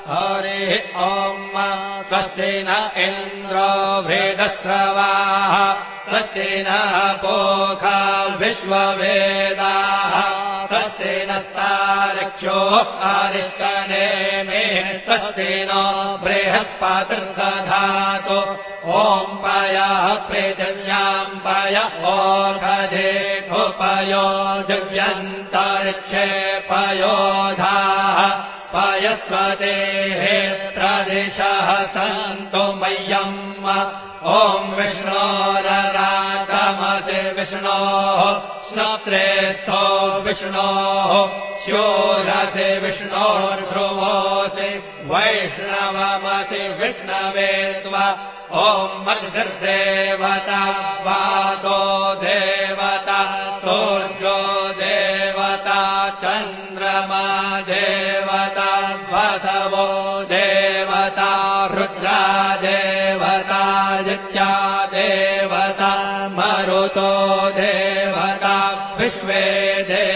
हरिः ॐ स्वस्ति न इन्द्रो वृद्धश्रवाः स्वस्ति नः पूषा विश्ववेदाः स्वस्ति नस्तार्क्ष्यो अरिष्टनेमिः स्वस्ति नो बृहस्पतिर्दधातु ॐ पयः पृथिव्याम् पय ओषधेऽपयो दिव्यन्तरिक्षे पयोधाः पयस्वतेः प्रदिशः सन्तु मह्यम् ॐ विष्णोररागमसि विष्णोः श्रोत्रेस्थो विष्णोः शूरसि विष्णोर्ध्रुवोऽसि वैष्णवमसि विष्णवे त्वा ॐ मषिर्देवता वातो देवता सूर्यो देवता चन्द्रमा देवता वसवो देवता रुद्रा देवता आदित्या देवता मरुतो देवता विश्वे देवता